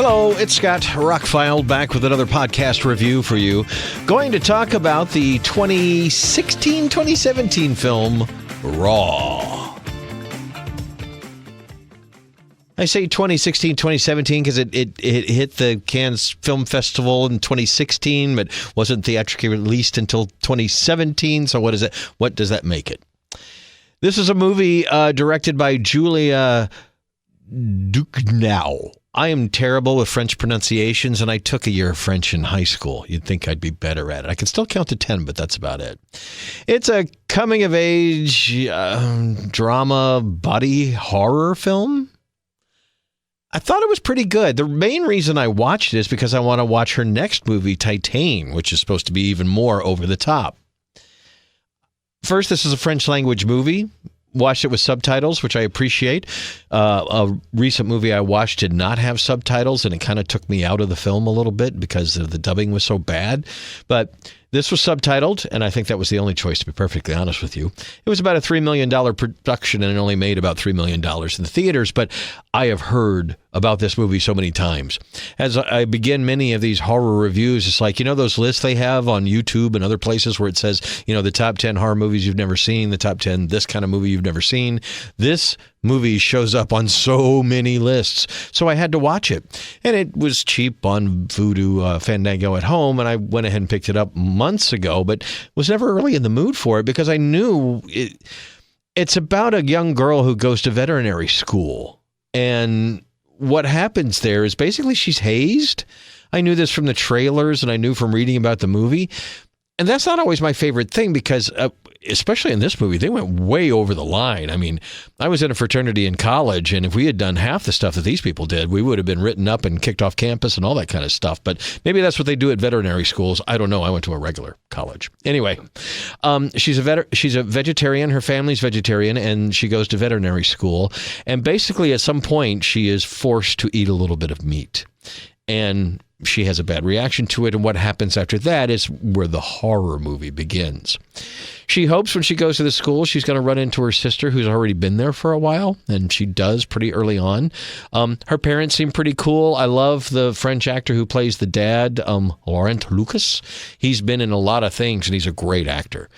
Hello, it's Scott, ROCKFILE, back with another podcast review for you. Going to talk about the 2016-2017 film, Raw. I say 2016-2017 because it hit the Cannes Film Festival in 2016, but wasn't theatrically released until 2017. So what does that make it? This is a movie directed by Julia Ducournau. I am terrible with French pronunciations, and I took a year of French in high school. You'd think I'd be better at it. I can still count to 10, but that's about it. It's a coming-of-age drama body horror film. I thought it was pretty good. The main reason I watched it is because I want to watch her next movie, Titane, which is supposed to be even more over the top. First, this is a French language movie. Watched it with subtitles, which I appreciate. A recent movie I watched did not have subtitles, and it kind of took me out of the film a little bit because the dubbing was so bad. But this was subtitled, and I think that was the only choice, to be perfectly honest with you. It was about a $3 million production, and it only made about $3 million in the theaters, but I have heard about this movie so many times. As I begin many of these horror reviews, it's like, those lists they have on YouTube and other places where it says, the top 10 horror movies you've never seen, the top 10 this kind of movie you've never seen. This movie shows up on so many lists, so I had to watch it. And it was cheap on Vudu Fandango at home, and I went ahead and picked it up months ago, but was never really in the mood for it because I knew it's about a young girl who goes to veterinary school. And what happens there is basically she's hazed. I knew this from the trailers, and I knew from reading about the movie. And that's not always my favorite thing because, especially in this movie, they went way over the line. I mean, I was in a fraternity in college, and if we had done half the stuff that these people did, we would have been written up and kicked off campus and all that kind of stuff. But maybe that's what they do at veterinary schools. I don't know. I went to a regular college. Anyway, she's a vegetarian. Her family's vegetarian, and she goes to veterinary school. And basically, at some point, she is forced to eat a little bit of meat. And she has a bad reaction to it, and what happens after that is where the horror movie begins. She hopes when she goes to the school she's going to run into her sister who's already been there for a while, and she does pretty early on. Her parents seem pretty cool. I love the French actor who plays the dad, Laurent Lucas. He's been in a lot of things, and he's a great actor.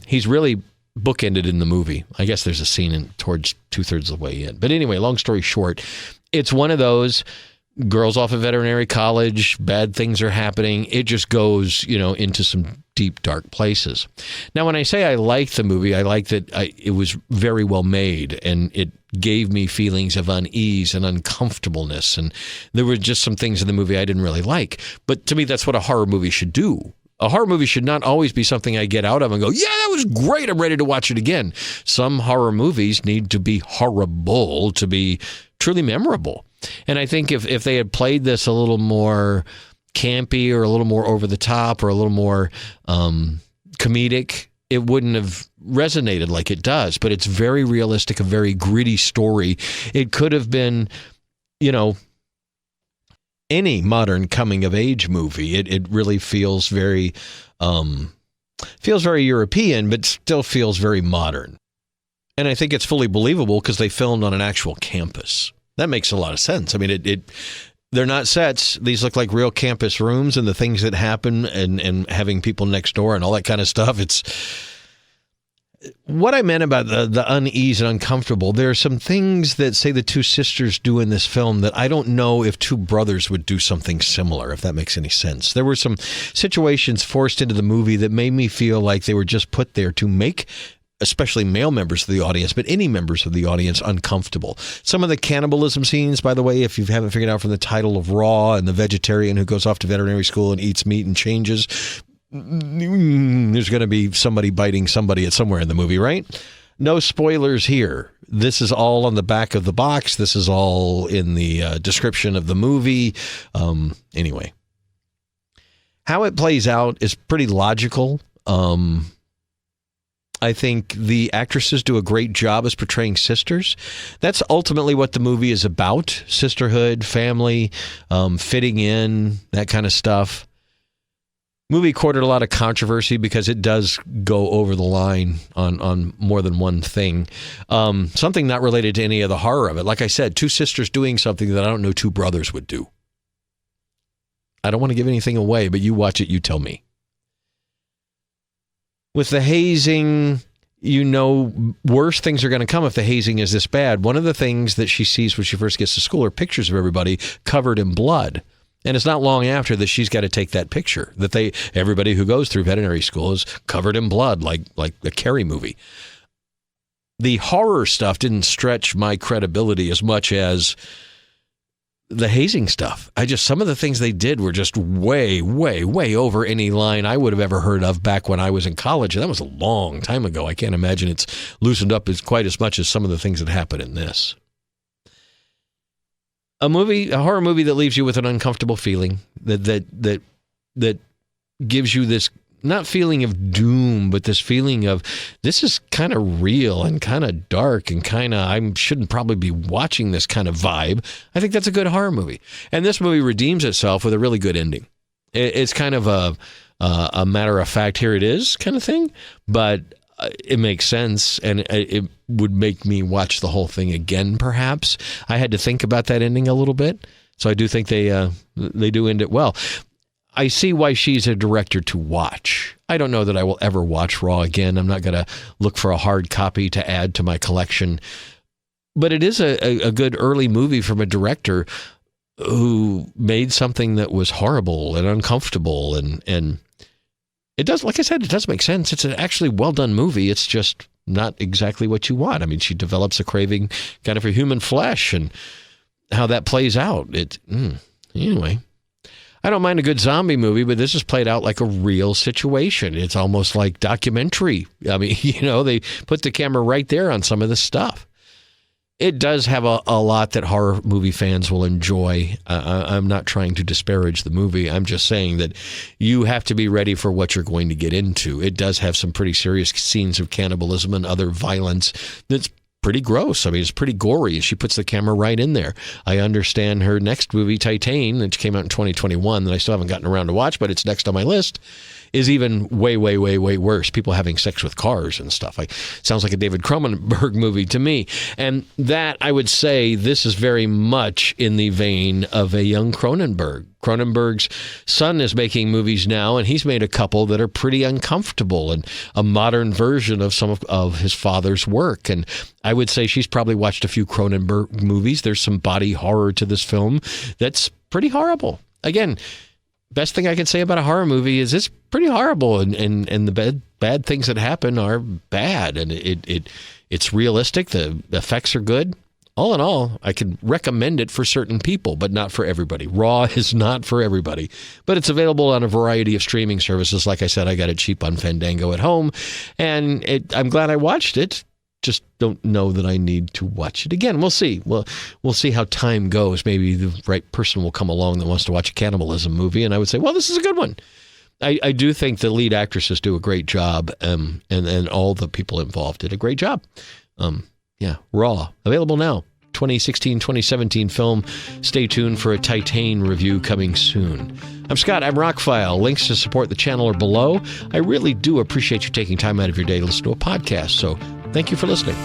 He's really bookended in the movie. I guess there's a scene towards two-thirds of the way in. But anyway, long story short, it's one of those girls off of veterinary college, bad things are happening. It just goes, into some deep, dark places. Now, when I say I liked the movie, I like that it was very well made, and it gave me feelings of unease and uncomfortableness. And there were just some things in the movie I didn't really like. But to me, that's what a horror movie should do. A horror movie should not always be something I get out of and go, yeah, that was great, I'm ready to watch it again. Some horror movies need to be horrible to be truly memorable. And I think if they had played this a little more campy or a little more over the top or a little more comedic, it wouldn't have resonated like it does. But it's very realistic, a very gritty story. It could have been, any modern coming-of-age movie. It really feels very European, but still feels very modern. And I think it's fully believable because they filmed on an actual campus. That makes a lot of sense. I mean, they're not sets. These look like real campus rooms, and the things that happen and having people next door and all that kind of stuff. It's what I meant about the unease and uncomfortable. There are some things that, say, the two sisters do in this film that I don't know if two brothers would do something similar, if that makes any sense. There were some situations forced into the movie that made me feel like they were just put there to make especially male members of the audience, but any members of the audience, uncomfortable. Some of the cannibalism scenes, by the way, if you haven't figured out from the title of Raw and the vegetarian who goes off to veterinary school and eats meat and changes, there's going to be somebody biting somebody at somewhere in the movie, right? No spoilers here. This is all on the back of the box. This is all in the description of the movie. Anyway, how it plays out is pretty logical. I think the actresses do a great job as portraying sisters. That's ultimately what the movie is about. Sisterhood, family, fitting in, that kind of stuff. Movie courted a lot of controversy because it does go over the line on more than one thing. Something not related to any of the horror of it. Like I said, two sisters doing something that I don't know two brothers would do. I don't want to give anything away, but you watch it, you tell me. With the hazing, worse things are going to come if the hazing is this bad. One of the things that she sees when she first gets to school are pictures of everybody covered in blood. And it's not long after that she's got to take that picture. Everybody who goes through veterinary school is covered in blood, like the Carrie movie. The horror stuff didn't stretch my credibility as much as the hazing stuff. Some of the things they did were just way, way, way over any line I would have ever heard of back when I was in college. And that was a long time ago. I can't imagine it's loosened up quite as much as some of the things that happen in this. A horror movie that leaves you with an uncomfortable feeling, that gives you this not feeling of doom, but this feeling of this is kind of real and kind of dark and kind of I shouldn't probably be watching this kind of vibe. I think that's a good horror movie. And this movie redeems itself with a really good ending. It's kind of a matter of fact, here it is kind of thing, but it makes sense, and it would make me watch the whole thing again, perhaps. I had to think about that ending a little bit, so I do think they do end it well. I see why she's a director to watch. I don't know that I will ever watch Raw again. I'm not going to look for a hard copy to add to my collection. But it is a good early movie from a director who made something that was horrible and uncomfortable, and it does, like I said, it does make sense. It's an actually well-done movie. It's just not exactly what you want. I mean, she develops a craving kind of for human flesh, and how that plays out. Anyway, I don't mind a good zombie movie, but this is played out like a real situation. It's almost like documentary. I mean, they put the camera right there on some of this stuff. It does have a lot that horror movie fans will enjoy. I'm not trying to disparage the movie. I'm just saying that you have to be ready for what you're going to get into. It does have some pretty serious scenes of cannibalism and other violence that's pretty gross. I mean, it's pretty gory. She puts the camera right in there. I understand her next movie, Titan, that came out in 2021, that I still haven't gotten around to watch, but it's next on my list, is even way, way, way, way worse. People having sex with cars and stuff. Sounds like a David Cronenberg movie to me. And that, I would say, this is very much in the vein of a young Cronenberg. Cronenberg's son is making movies now, and he's made a couple that are pretty uncomfortable and a modern version of some of his father's work. And I would say she's probably watched a few Cronenberg movies. There's some body horror to this film that's pretty horrible. Again, best thing I can say about a horror movie is it's pretty horrible, and the bad things that happen are bad, and it's realistic. The effects are good. All in all, I could recommend it for certain people, but not for everybody. Raw is not for everybody, but it's available on a variety of streaming services. Like I said, I got it cheap on Fandango at home, and I'm glad I watched it. Just don't know that I need to watch it again. We'll see. We'll see how time goes. Maybe the right person will come along that wants to watch a cannibalism movie, and I would say, well, this is a good one. I do think the lead actresses do a great job, and all the people involved did a great job. Raw, available now. 2016-2017 film. Stay tuned for a Titan review coming soon. I'm Scott. I'm ROCKFILE. Links to support the channel are below. I really do appreciate you taking time out of your day to listen to a podcast, so thank you for listening.